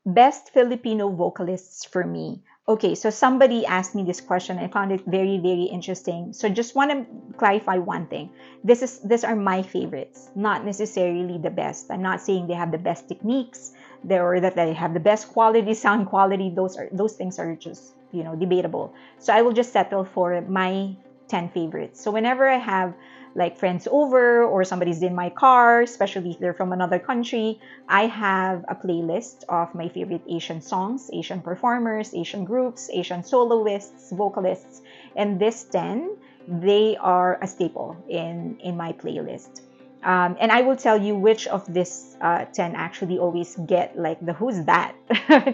Best Filipino vocalists for me. Okay, so somebody asked me this question. I found it very, very interesting. So just want to clarify one thing. These are my favorites, not necessarily the best. I'm not saying they have the best techniques, or that they have the best quality, sound quality. Those things are just, debatable. So I will just settle for my 10 favorites. So whenever I have like friends over or somebody's in my car, especially if they're from another country, I have a playlist of my favorite Asian songs, Asian performers, Asian groups, Asian soloists, vocalists, and this 10, they are a staple in my playlist. And I will tell you which of this 10 actually always get like the who's that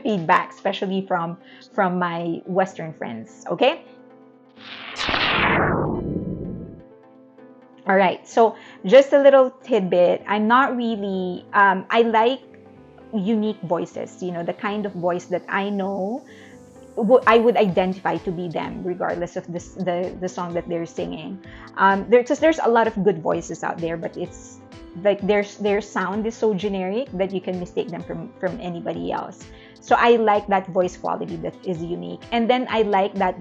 feedback, especially from my Western friends, okay? All right, so just a little tidbit. I'm not really, I like unique voices, the kind of voice that I know I would identify to be them, regardless of the song that they're singing. There's a lot of good voices out there, but it's like their sound is so generic that you can mistake them from anybody else. So I like that voice quality that is unique, and then I like that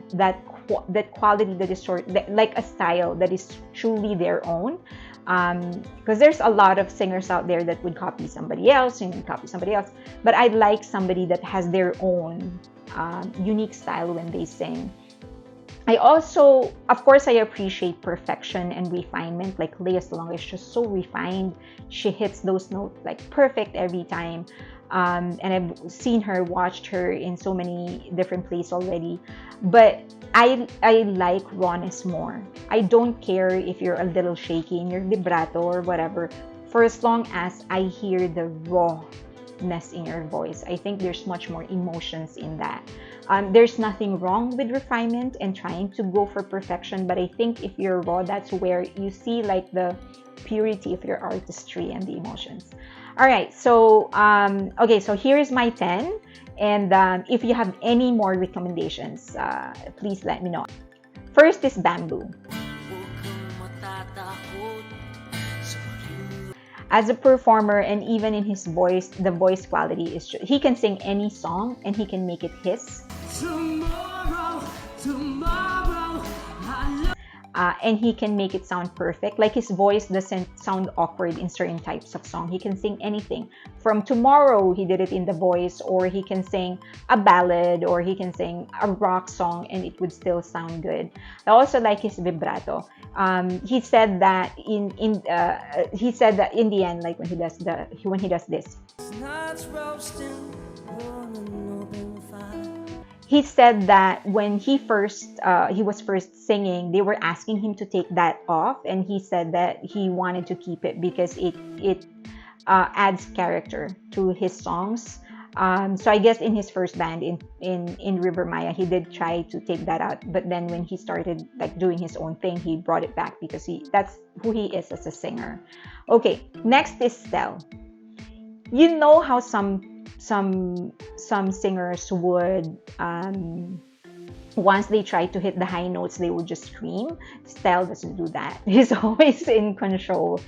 quality that is like a style that is truly their own. Because there's a lot of singers out there that would copy somebody else and copy somebody else, but I like somebody that has their own unique style when they sing. I also, of course, I appreciate perfection and refinement. Like Lea Salonga is just so refined. She hits those notes like perfect every time. And I've seen her, watched her in so many different plays already. But I like rawness more. I don't care if you're a little shaky in your vibrato or whatever, for as long as I hear the rawness in your voice. I think there's much more emotions in that. There's nothing wrong with refinement and trying to go for perfection, but I think if you're raw, that's where you see like the purity of your artistry and the emotions. All right, so okay, so here is my 10, and if you have any more recommendations, please let me know. First is Bamboo. As a performer, and even in his voice, the voice quality is he can sing any song and he can make it his. And he can make it sound perfect. Like his voice doesn't sound awkward in certain types of song. He can sing anything. From Tomorrow, he did it in The Voice, or he can sing a ballad, or he can sing a rock song, and it would still sound good. I also like his vibrato. He said that in the end, like when he does this. He said that when he was first singing, they were asking him to take that off, and he said that he wanted to keep it because it adds character to his songs. So I guess in his first band in River Maya, he did try to take that out, but then when he started like doing his own thing, he brought it back because that's who he is as a singer. Okay, next is Stelle. You know how some singers would once they try to hit the high notes, they would just scream. Stelle doesn't do that. He's always in control.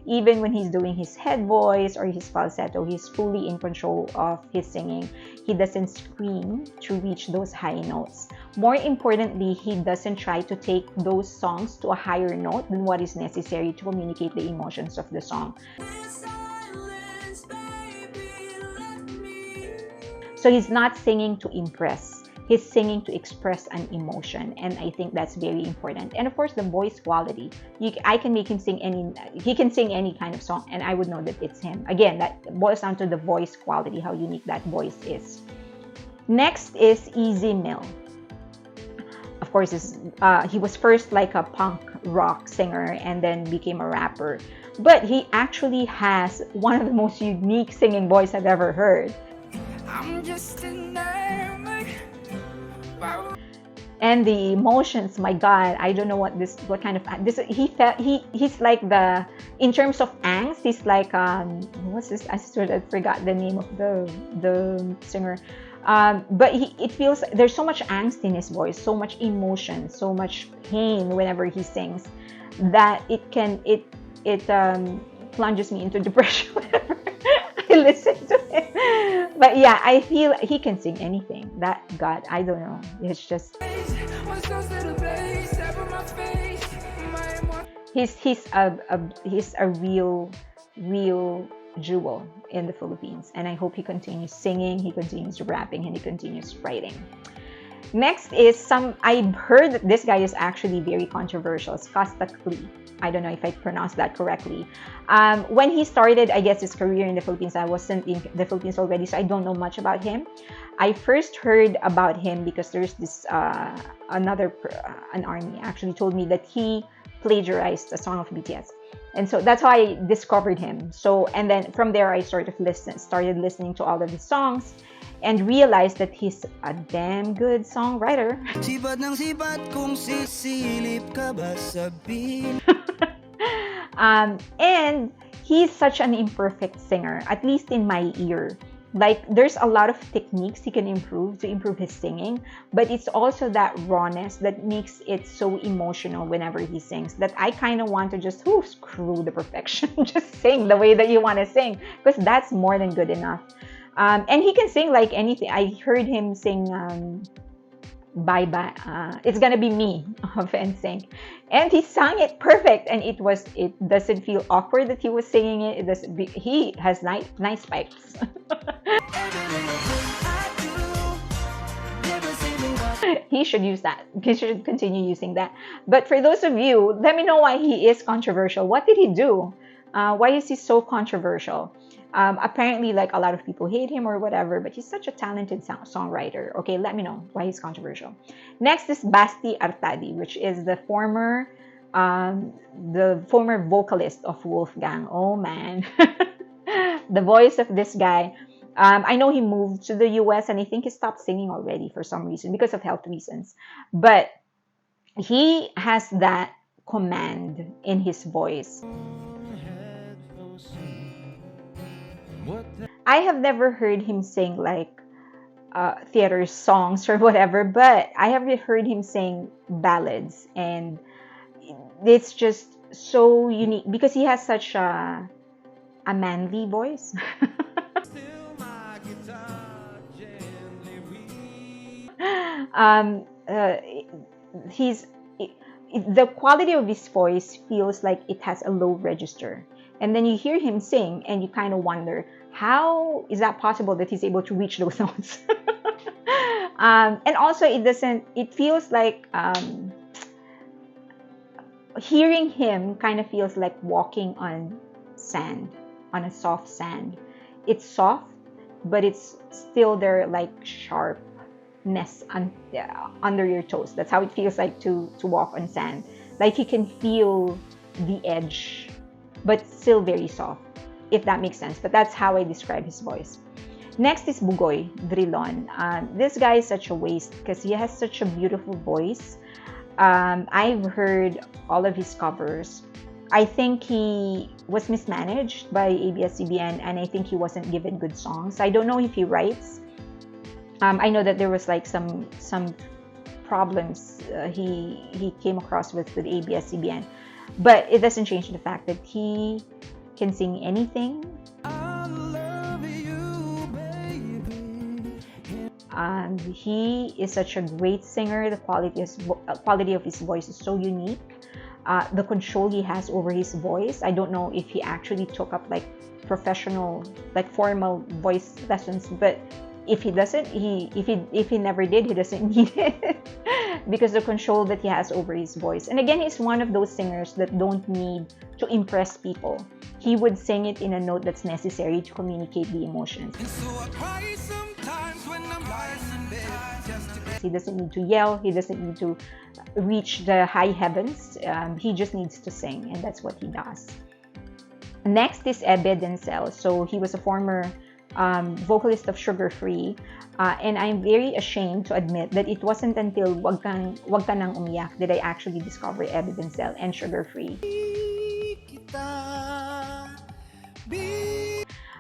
Even when he's doing his head voice or his falsetto, he's fully in control of his singing. He doesn't scream to reach those high notes. More importantly, he doesn't try to take those songs to a higher note than what is necessary to communicate the emotions of the song. So he's not singing to impress. He's singing to express an emotion, and I think that's very important. And of course, the voice quality. I can make him sing he can sing any kind of song, and I would know that it's him. Again, that boils down to the voice quality, how unique that voice is. Next is Easy Mill. Of course, he was first like a punk rock singer and then became a rapper. But he actually has one of the most unique singing voice I've ever heard. I'm just in there. And the emotions, my God, I don't know what kind of he's like in terms of angst, he's like what's this? I forgot the name of the singer. But it feels there's so much angst in his voice, so much emotion, so much pain whenever he sings, that plunges me into depression whenever I listen to him. But yeah, I feel he can sing anything. That God, I don't know. It's just he's a real jewel in the Philippines, and I hope he continues singing, he continues rapping, and he continues writing. Next is I've heard that this guy is actually very controversial. It's Kastakli. I don't know if I pronounced that correctly. When he started, I guess, his career in the Philippines, I wasn't in the Philippines already, so I don't know much about him. I first heard about him because there's this an army actually told me that he plagiarized a song of BTS. And so that's how I discovered him. So, and then from there, I started listening to all of his songs and realized that he's a damn good songwriter. And he's such an imperfect singer, at least in my ear. Like, there's a lot of techniques he can improve to improve his singing, but it's also that rawness that makes it so emotional whenever he sings that I kind of want to just, screw the perfection. Just sing the way that you want to sing, because that's more than good enough. And he can sing like anything. I heard him sing Bye Bye, It's Gonna Be Me of NSYNC. And he sang it perfect, and it doesn't feel awkward that he was singing it. He has nice pipes. He should use that. He should continue using that. But for those of you, let me know why he is controversial. What did he do? Why is he so controversial? Apparently, like, a lot of people hate him or whatever, but he's such a talented songwriter. Okay, let me know why he's controversial. Next is Basti Artadi, which is the former vocalist of Wolfgang. Oh man, the voice of this guy. I know he moved to the US, and I think he stopped singing already for some reason because of health reasons. But he has that command in his voice. I have never heard him sing like theater songs or whatever, but I have heard him sing ballads, and it's just so unique because he has such a manly voice. The quality of his voice feels like it has a low register. And then you hear him sing, and you kind of wonder, how is that possible that he's able to reach those notes? And also, it feels like hearing him kind of feels like walking on sand, on a soft sand. It's soft, but it's still there, like sharpness under your toes. That's how it feels like to walk on sand. Like you can feel the edge, but still very soft, if that makes sense. But that's how I describe his voice. Next is Bugoy Drilon. This guy is such a waste because he has such a beautiful voice. I've heard all of his covers. I think he was mismanaged by ABS-CBN, and I think he wasn't given good songs. I don't know if he writes. I know that there was like some problems he came across with ABS-CBN. But it doesn't change the fact that he can sing anything. He is such a great singer. The quality of his voice is so unique. The control he has over his voice. I don't know if he actually took up like professional, like formal voice lessons, but if he doesn't, if he never did, he doesn't need it because the control that he has over his voice. And again, he's one of those singers that don't need to impress people. He would sing it in a note that's necessary to communicate the emotions. He doesn't need to yell. He doesn't need to reach the high heavens. He just needs to sing, and that's what he does. Next is Abdincell. So he was a former vocalist of Sugar Free, and I'm very ashamed to admit that it wasn't until Wag Ka Nang Umiyak that I actually discovered Abdincell and Sugar Free.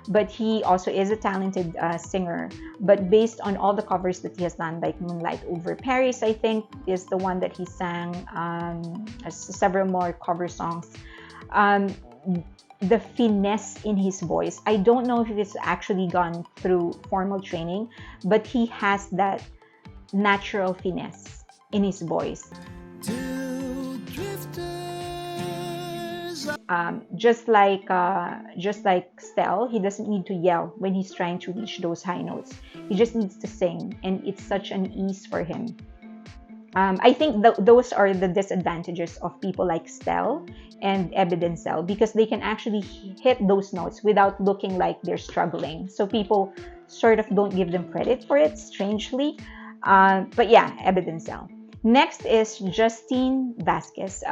But he also is a talented singer. But based on all the covers that he has done, like Moonlight Over Paris, I think, is the one that he sang, several more cover songs. the finesse in his voice. I don't know if it's actually gone through formal training, but he has that natural finesse in his voice. Just like Stelle, he doesn't need to yell when he's trying to reach those high notes. He just needs to sing, and it's such an ease for him. I think those are the disadvantages of people like Stelle and Abdincell, because they can actually hit those notes without looking like they're struggling. So people sort of don't give them credit for it, strangely. But yeah, Abdincell. Next is Justine Vasquez.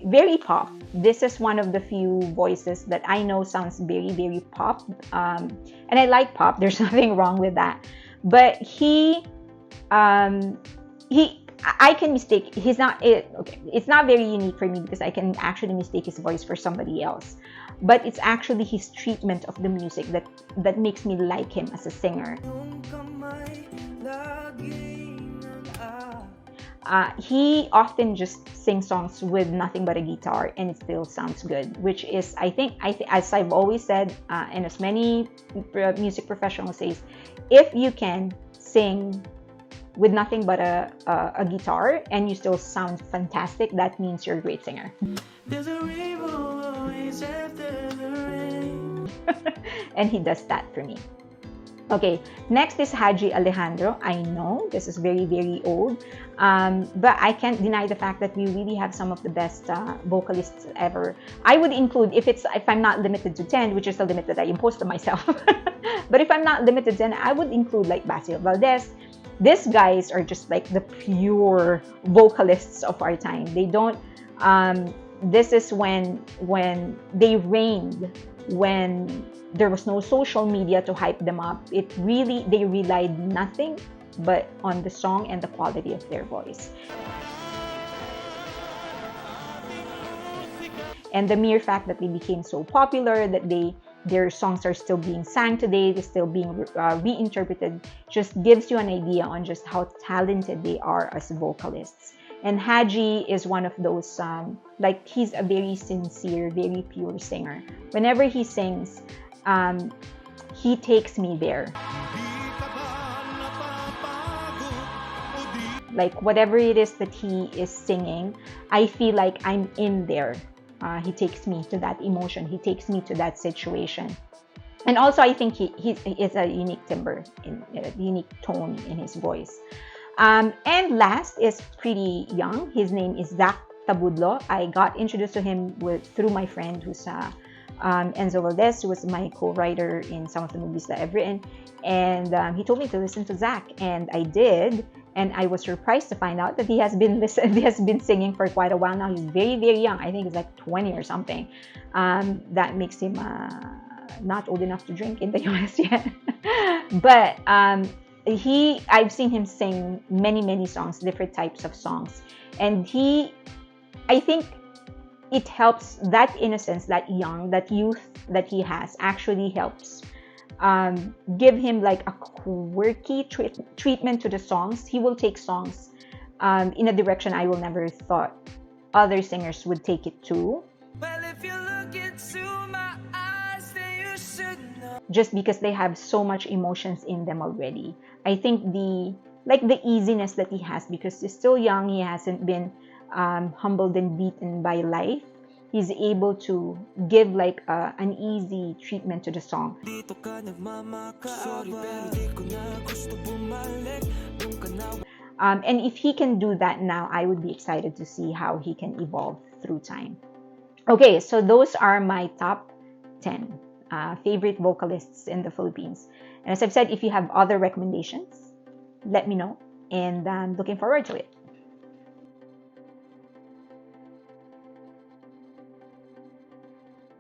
Very pop. This is one of the few voices that I know sounds very, very pop. And I like pop. There's nothing wrong with that. But I can mistake. He's not okay. It's not very unique for me because I can actually mistake his voice for somebody else. But it's actually his treatment of the music that makes me like him as a singer. He often just sings songs with nothing but a guitar, and it still sounds good, which is, I think, as I've always said, and as many music professionals say, if you can sing with nothing but a guitar and you still sound fantastic, that means you're a great singer. There's a rainbow always after the rain. And he does that for me. Okay, next is Haji Alijandro. I know this is very, very old, but I can't deny the fact that we really have some of the best vocalists ever. I would include, if I'm not limited to 10, which is the limit that I imposed on myself, but if I'm not limited to 10, I would include like Basti Valdez. These guys are just like the pure vocalists of our time. They don't, this is when they reigned, when there was no social media to hype them up. They relied nothing but on the song and the quality of their voice. And the mere fact that they became so popular, that their songs are still being sang today, they're still being reinterpreted, just gives you an idea on just how talented they are as vocalists. And Haji is one of those, he's a very sincere, very pure singer. Whenever he sings, he takes me there. Like whatever it is that he is singing, I feel like I'm in there. He takes me to that emotion. He takes me to that situation. And also, I think he is a unique timbre, a unique tone in his voice. And last is pretty young. His name is Zach Tabudlo. I got introduced to him through my friend who's Enzo Valdez, who was my co-writer in some of the movies that I've written. And he told me to listen to Zach, and I did. And I was surprised to find out that he has been singing for quite a while now. He's very, very young. I think he's like 20 or something. That makes him not old enough to drink in the US yet. But I've seen him sing many, many songs, different types of songs. And I think it helps, that innocence, that youth that he has actually helps give him like a quirky treatment to the songs. He will take songs in a direction I will never thought other singers would take it to. Well, if you look into my eyes, then you should know. Just because they have so much emotions in them already. I think the easiness that he has, because he's still young, he hasn't been humbled and beaten by life. He's able to give like an easy treatment to the song. And if he can do that now, I would be excited to see how he can evolve through time. Okay, so those are my top 10 favorite vocalists in the Philippines. And as I've said, if you have other recommendations, let me know. And I'm looking forward to it.